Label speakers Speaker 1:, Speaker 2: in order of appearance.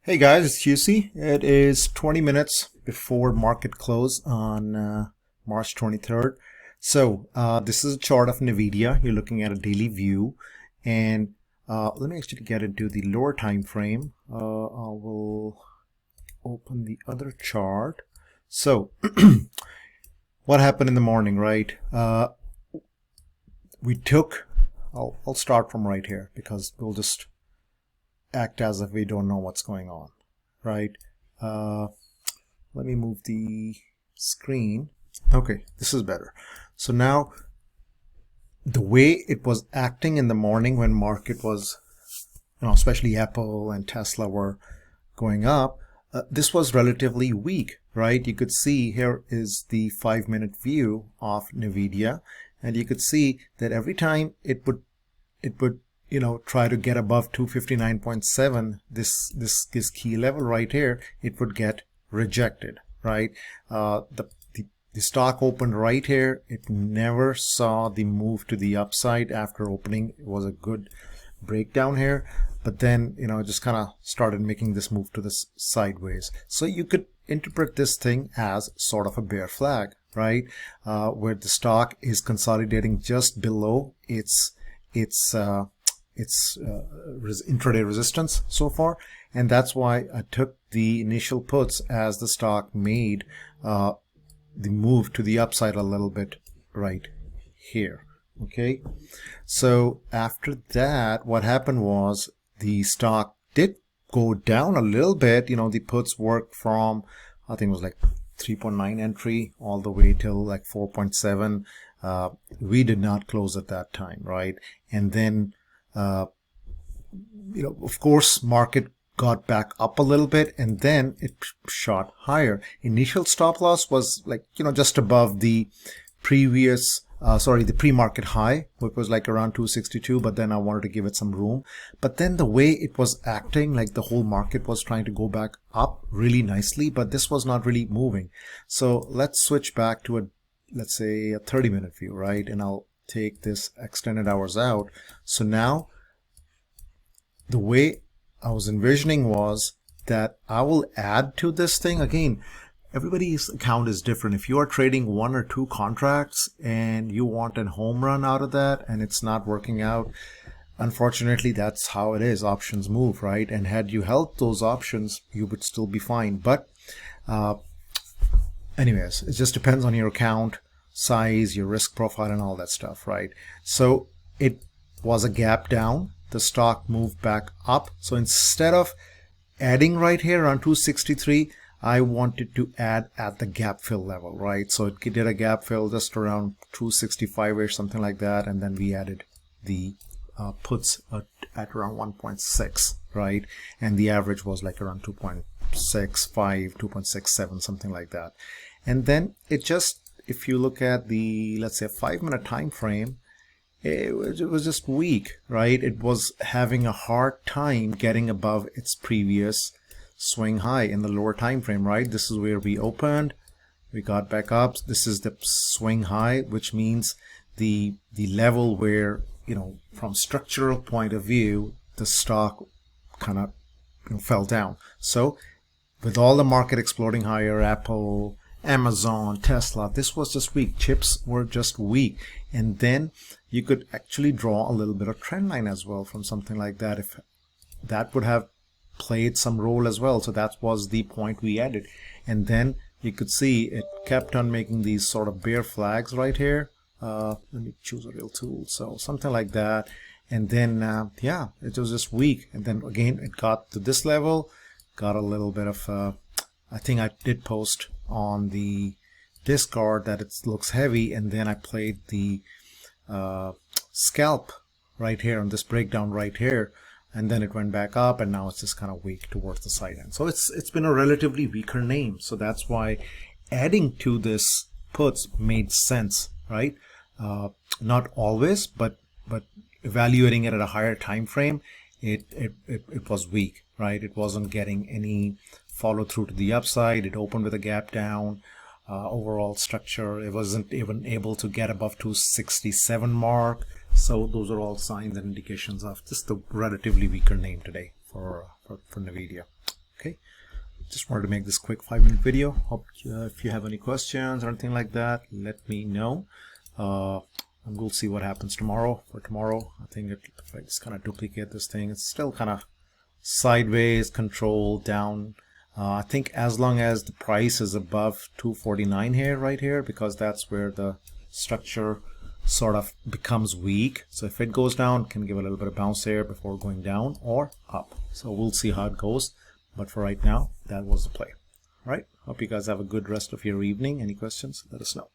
Speaker 1: Hey guys, it's QC. It is 20 minutes before market close on March 23rd. So this is a chart of NVDA. You're looking at a daily view, and let me actually get into the lower time frame. I will open the other chart. So what happened in the morning, right? We took, I'll start from right here because we'll just act as if we don't know what's going on, right? Let me move the screen. Okay, this is better. So now the way it was acting in the morning when market was, especially Apple and Tesla were going up, this was relatively weak, right? You could see here is the 5-minute view of NVIDIA, and you could see that every time it would try to get above 259.7, this key level right here, it would get rejected, right? The stock opened right here. It never saw the move to the upside after opening. It was a good breakdown here, but then it just kind of started making this move to the sideways. So you could interpret this thing as sort of a bear flag, right? Where the stock is consolidating just below its intraday resistance so far, and that's why I took the initial puts as the stock made the move to the upside a little bit right here. Okay, so after that, what happened was the stock did go down a little bit. The puts worked from, I think it was like 3.9 entry all the way till like 4.7. We did not close at that time, right? And then of course, market got back up a little bit, and then it shot higher. Initial stop loss was like, just above the previous, the pre-market high, which was like around 262, but then I wanted to give it some room. But then the way it was acting, like the whole market was trying to go back up really nicely, but this was not really moving. So let's switch back to let's say a 30-minute view, right? And I'll take this extended hours out. So now the way I was envisioning was that I will add to this thing. Again, everybody's account is different. If you are trading 1 or 2 contracts and you want a home run out of that and it's not working out, unfortunately, that's how it is. Options move, right? And had you held those options, you would still be fine. But anyways, it just depends on your account size, your risk profile, and all that stuff, right? So it was a gap down. The stock moved back up. So instead of adding right here on 263, I wanted to add at the gap fill level, right? So it did a gap fill just around 265 or something like that, and then we added the puts at around 1.6, right? And the average was like around 2.65, 2.67, something like that. And then it just, if you look at the, let's say, 5-minute time frame, it was just weak, right? It was having a hard time getting above its previous swing high in the lower time frame, right? This is where we opened, we got back up. This is the swing high, which means the level where, from structural point of view, the stock kind of fell down. So with all the market exploding higher, Apple, Amazon, Tesla, this was just weak. Chips were just weak. And then you could actually draw a little bit of trend line as well from something like that, if that would have played some role as well. So that was the point we added. And then you could see it kept on making these sort of bear flags right here. Let me choose a real tool. So something like that. And then, yeah, it was just weak. And then again, it got to this level, got a little bit of, I think I did post on the Discord that it looks heavy, and then I played the scalp right here on this breakdown right here, and then it went back up, and now it's just kind of weak towards the side end. So it's been a relatively weaker name, so that's why adding to this puts made sense, right? Not always, but evaluating it at a higher time frame, it was weak, right? It wasn't getting any follow through to the upside. It opened with a gap down. Overall structure, it wasn't even able to get above 267 mark. So those are all signs and indications of just the relatively weaker name today for NVIDIA. Okay, just wanted to make this quick 5-minute video. Hope if you have any questions or anything like that, let me know. And we'll see what happens tomorrow. For tomorrow, I think if I just kind of duplicate this thing, it's still kind of sideways, control down. I think as long as the price is above 249 here, right here, because that's where the structure sort of becomes weak. So if it goes down, it can give a little bit of bounce here before going down or up. So we'll see how it goes. But for right now, that was the play. All right. Hope you guys have a good rest of your evening. Any questions? Let us know.